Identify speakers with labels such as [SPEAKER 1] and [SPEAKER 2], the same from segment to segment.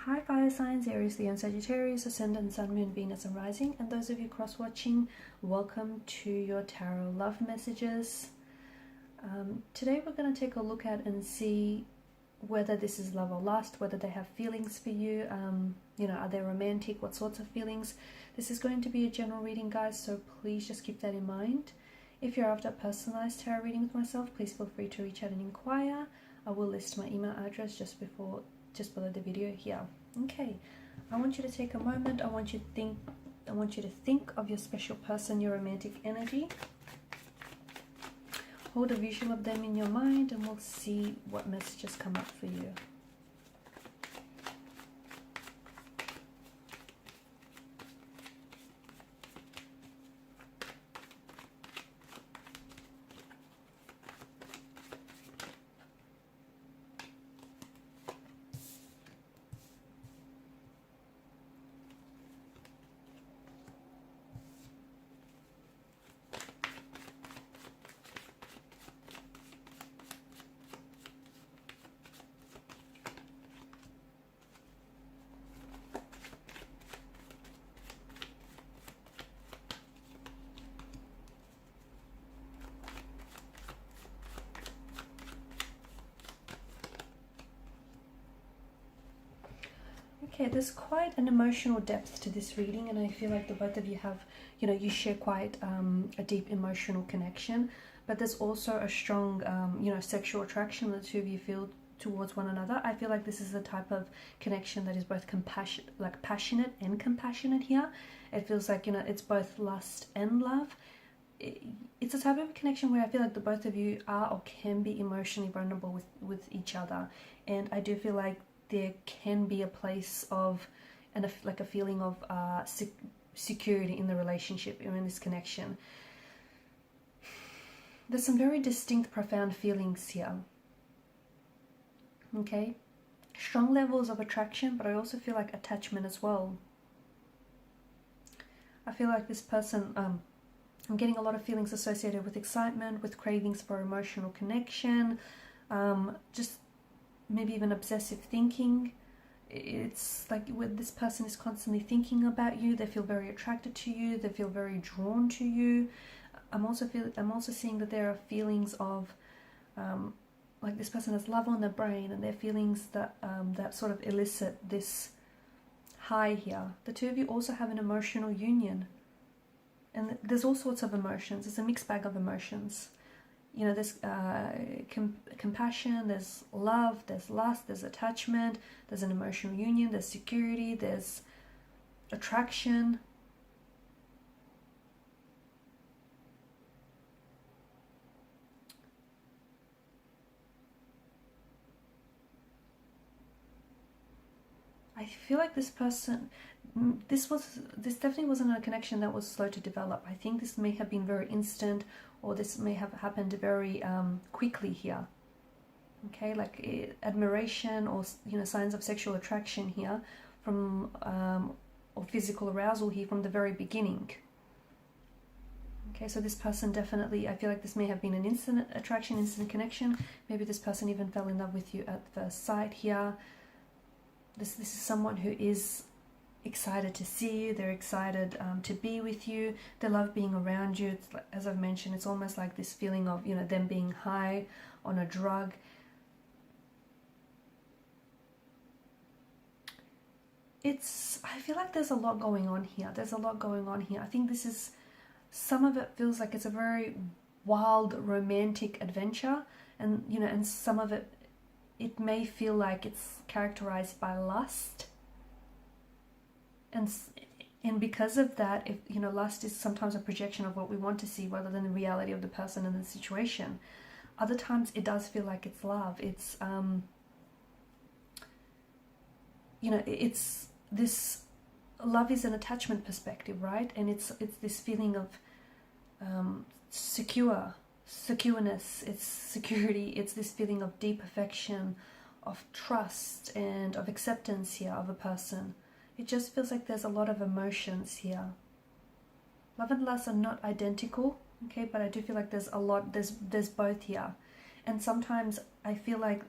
[SPEAKER 1] Hi fire signs, Aries, Leo and Sagittarius, Ascendant, Sun, Moon, Venus and Rising. And those of you cross-watching, welcome to your tarot love messages. Today we're going to take a look at and see whether this is love or lust, whether they have feelings for you, are they romantic, what sorts of feelings. This is going to be a general reading, guys, so please just keep that in mind. If you're after a personalized tarot reading with myself, please feel free to reach out and inquire. I will list my email address just below the video here. Okay, I want you to take a moment. I want you to think of your special person, your romantic energy. Hold a visual of them in your mind and we'll see what messages come up for you. Okay, there's quite an emotional depth to this reading, and I feel like the both of you have, you share quite a deep emotional connection, but there's also a strong, sexual attraction the two of you feel towards one another. I feel like this is the type of connection that is both passionate and compassionate here. It feels like, it's both lust and love. It's a type of connection where I feel like the both of you are or can be emotionally vulnerable with each other, and I do feel like there can be a place of and a feeling of security in the relationship or in this connection. There's some very distinct, profound feelings here. Okay, strong levels of attraction, but I also feel like attachment as well. I feel like this person, I'm getting a lot of feelings associated with excitement, with cravings for emotional connection, just maybe even obsessive thinking. It's like when this person is constantly thinking about you, they feel very attracted to you, they feel very drawn to you. I'm also seeing that there are feelings of like this person has love on their brain, and their feelings that that sort of elicit this high here. The two of you also have an emotional union, and there's all sorts of emotions. It's a mixed bag of emotions. There's compassion, there's love, there's lust, there's attachment, there's an emotional union, there's security, there's attraction. I feel like this person, this definitely wasn't a connection that was slow to develop. I think this may have been very instant, or this may have happened very quickly here. Okay, like admiration or signs of sexual attraction here from or physical arousal here from the very beginning. Okay, so this person definitely, I feel like this may have been an instant attraction, instant connection. Maybe this person even fell in love with you at first sight here. This is someone who is excited to see you, they're excited to be with you, they love being around you. It's like, as I've mentioned, it's almost like this feeling of them being high on a drug. I feel like there's a lot going on here. I think this is, some of it feels like it's a very wild romantic adventure, and and some of it may feel like it's characterized by lust. And because of that, if lust is sometimes a projection of what we want to see rather than the reality of the person and the situation. Other times it does feel like it's love. It's it's this love is an attachment perspective, right? And it's this feeling of secureness, it's security, it's this feeling of deep affection, of trust and of acceptance here of a person. It just feels like there's a lot of emotions here. Love and lust are not identical, okay, but I do feel like there's a lot, there's both here. And sometimes I feel like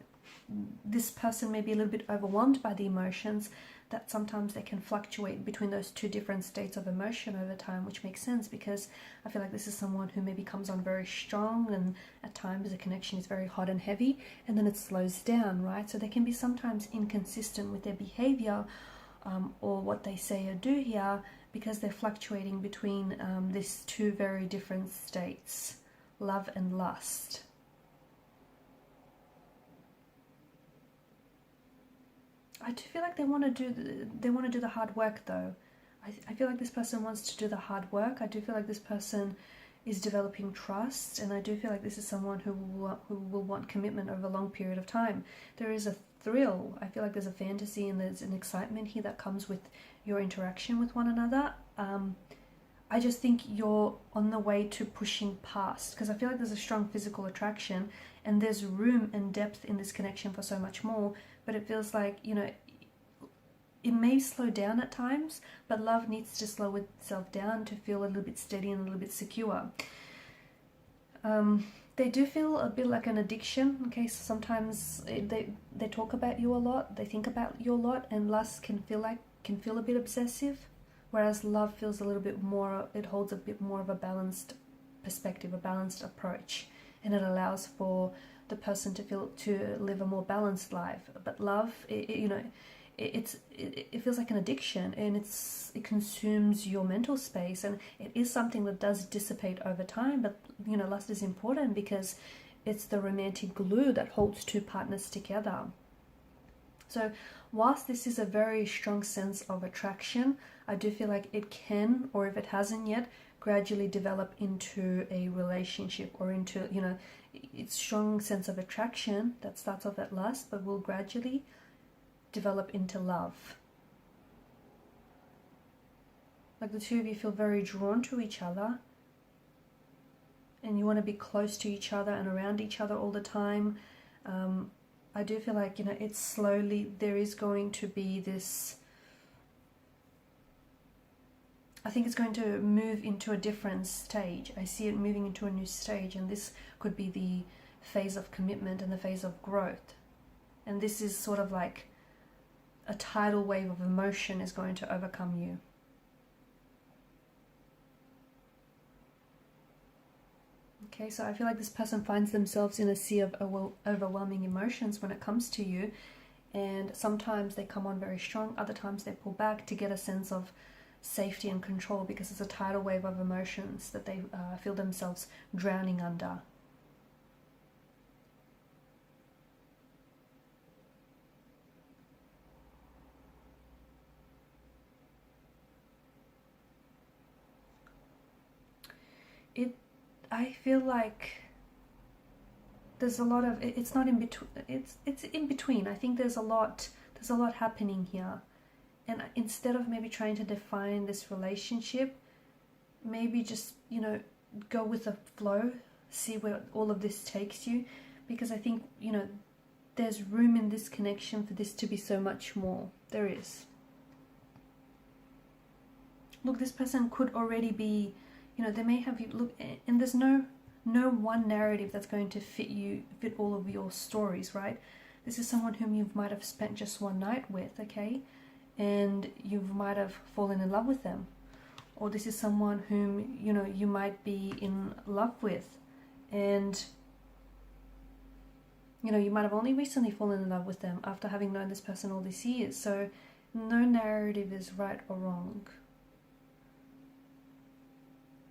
[SPEAKER 1] this person may be a little bit overwhelmed by the emotions, that sometimes they can fluctuate between those two different states of emotion over time, which makes sense because I feel like this is someone who maybe comes on very strong, and at times the connection is very hot and heavy, and then it slows down, right? So they can be sometimes inconsistent with their behavior or what they say or do here, because they're fluctuating between these two very different states, love and lust. I do feel like they want to do the hard work though. I feel like this person wants to do the hard work. I do feel like this person is developing trust, and I do feel like this is someone who will want commitment over a long period of time. There is a thrill. I feel like there's a fantasy and there's an excitement here that comes with your interaction with one another. I just think you're on the way to pushing past, because I feel like there's a strong physical attraction and there's room and depth in this connection for so much more, but it feels like, you know, it may slow down at times, but love needs to slow itself down to feel a little bit steady and a little bit secure. They do feel a bit like an addiction. Okay, so sometimes they talk about you a lot, they think about you a lot, and lust can feel a bit obsessive, whereas love feels a little bit more, it holds a bit more of a balanced perspective, a balanced approach, and it allows for the person to live a more balanced life. But love, it feels like an addiction, and it consumes your mental space, and it is something that does dissipate over time. But you know, lust is important because it's the romantic glue that holds two partners together. So whilst this is a very strong sense of attraction, I do feel like it can, or if it hasn't yet, gradually develop into a relationship, or into, you know, it's strong sense of attraction that starts off at lust but will gradually develop into love. Like the two of you feel very drawn to each other, and you want to be close to each other and around each other all the time. I do feel like, you know, it's slowly, there is going to be this, I think it's going to move into a different stage. I see it moving into a new stage, and this could be the phase of commitment and the phase of growth. And this is sort of like a tidal wave of emotion is going to overcome you. Okay, so I feel like this person finds themselves in a sea of overwhelming emotions when it comes to you, and sometimes they come on very strong, other times they pull back to get a sense of safety and control, because it's a tidal wave of emotions that they feel themselves drowning under. I feel like there's a lot of, it's not in between, it's in between. I think there's a lot happening here. And instead of maybe trying to define this relationship, maybe just, you know, go with the flow, see where all of this takes you, because I think, you know, there's room in this connection for this to be so much more. There is. Look, this person could already be, you know, they may have you look, and there's no one narrative that's going to fit all of your stories, right? This is someone whom you might have spent just one night with, okay, and you might have fallen in love with them, or this is someone whom, you know, you might be in love with, and you know, you might have only recently fallen in love with them after having known this person all these years. So no narrative is right or wrong.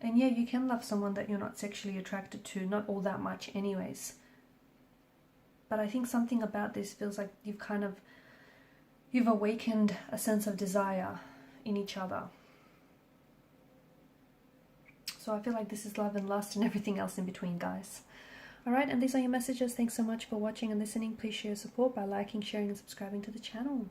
[SPEAKER 1] And yeah, you can love someone that you're not sexually attracted to, not all that much anyways. But I think something about this feels like you've awakened a sense of desire in each other. So I feel like this is love and lust and everything else in between, guys. Alright, and these are your messages. Thanks so much for watching and listening. Please share your support by liking, sharing and subscribing to the channel.